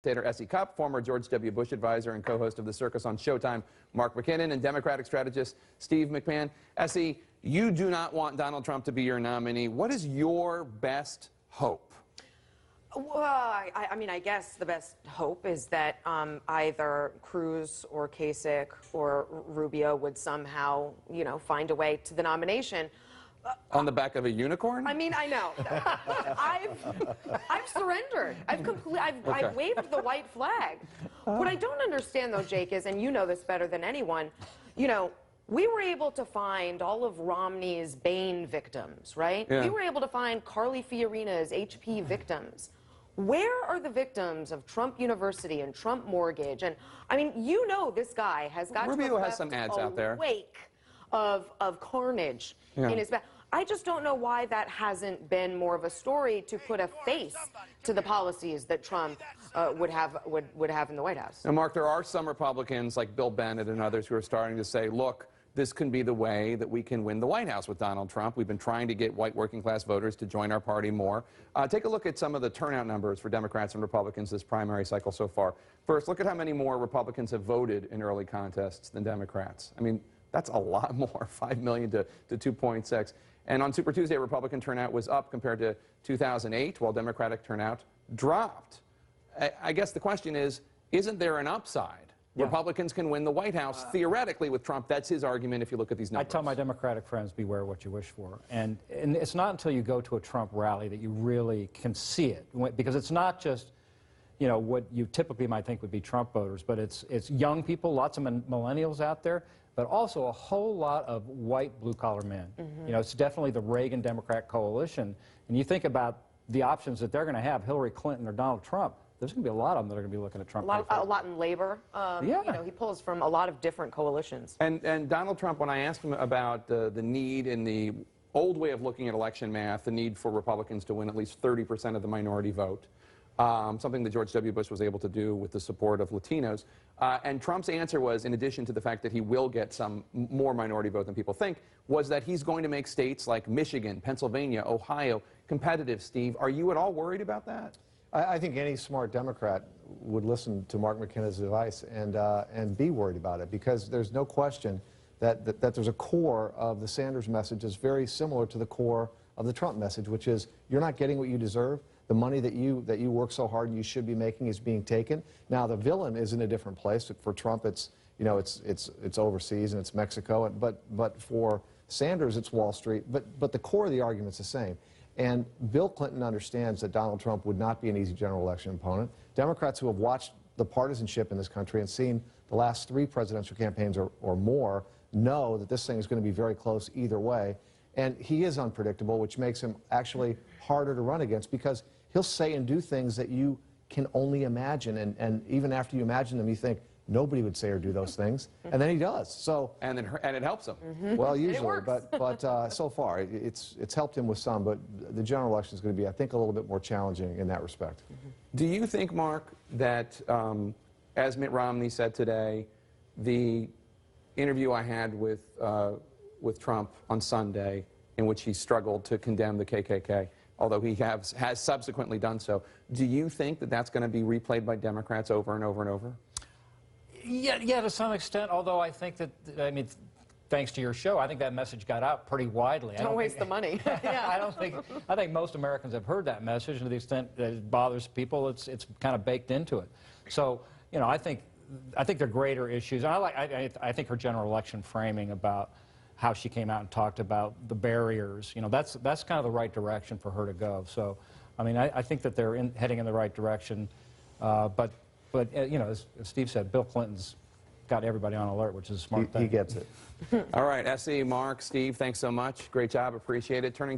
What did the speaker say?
S.E. Cupp, former George W. Bush advisor and co-host of The Circus on Showtime, Mark McKinnon, and Democratic strategist Steve McMahon. S.E., you do not want Donald Trump to be your nominee. What is your best hope? Well, I guess the best hope is that either Cruz or Kasich or Rubio would somehow, find a way to the nomination. On the back of a unicorn? I mean, I know. I've surrendered. I've waved the white flag. What I don't understand, though, Jake, is, and you know this better than anyone, we were able to find all of Romney's Bain victims, right? Yeah. We were able to find Carly Fiorina's HP victims. Where are the victims of Trump University and Trump Mortgage? And, I mean, this guy has got Rubio to has some ads out there. Wake of carnage in his back. I just don't know why that hasn't been more of a story to put a face to the policies that Trump would have in the White House. Now, Mark, there are some Republicans like Bill Bennett and others who are starting to say, look, this can be the way that we can win the White House with Donald Trump. We've been trying to get white working class voters to join our party more. Take a look at some of the turnout numbers for Democrats and Republicans this primary cycle so far. First, look at how many more Republicans have voted in early contests than Democrats. I mean, that's a lot more, 5 million to 2.6. And on Super Tuesday, Republican turnout was up compared to 2008, while Democratic turnout dropped. I guess the question is, isn't there an upside? Yeah. Republicans can win the White House, theoretically, with Trump. That's his argument if you look at these numbers. I tell my Democratic friends, beware what you wish for. And it's not until you go to a Trump rally that you really can see it. Because it's not just, what you typically might think would be Trump voters, but it's young people, lots of millennials out there, but also a whole lot of white blue-collar men. Mm-hmm. It's definitely the Reagan Democrat coalition. And you think about the options that they're going to have, Hillary Clinton or Donald Trump, there's going to be a lot of them that are going to be looking at Trump. A lot in labor. Yeah. He pulls from a lot of different coalitions. And Donald Trump, when I asked him about the need in the old way of looking at election math, the need for Republicans to win at least 30% of the minority vote, something that George W. Bush was able to do with the support of Latinos. And Trump's answer was, in addition to the fact that he will get some more minority vote than people think, was that he's going to make states like Michigan, Pennsylvania, Ohio competitive. Steve, are you at all worried about that? I think any smart Democrat would listen to Mark McKinnon's advice and be worried about it, because there's no question that there's a core of the Sanders message that's very similar to the core of the Trump message, which is you're not getting what you deserve. The money that you work so hard and you should be making is being taken. Now the villain is in a different place. For Trump, it's overseas and it's Mexico, but for Sanders, it's Wall Street. But the core of the argument's the same. And Bill Clinton understands that Donald Trump would not be an easy general election opponent. Democrats who have watched the partisanship in this country and seen the last 3 presidential campaigns or more know that this thing is going to be very close either way. And he is unpredictable, which makes him actually harder to run against, because he'll say and do things that you can only imagine. And even after you imagine them, you think, nobody would say or do those things, and then he does. So and it helps him. Mm-hmm. Well, usually, but so far it's helped him with some. But the general election is going to be, I think, a little bit more challenging in that respect. Mm-hmm. Do you think, Mark, that as Mitt Romney said today, the interview I had with Trump on Sunday, in which he struggled to condemn the KKK, although he has subsequently done so, do you think that that's going to be replayed by Democrats over and over and over? Yeah, to some extent, although I think that, thanks to your show, I think that message got out pretty widely. Don't waste the money. Yeah. I think most Americans have heard that message, and to the extent that it bothers people, it's kind of baked into it. So, I think there are greater issues. And I think her general election framing about how she came out and talked about the barriers, that's kind of the right direction for her to go. So, I think that they're heading in the right direction, But as Steve said, Bill Clinton's got everybody on alert, which is a smart thing. He gets it. All right, S.E., Mark, Steve, thanks so much. Great job. Appreciate it. Turning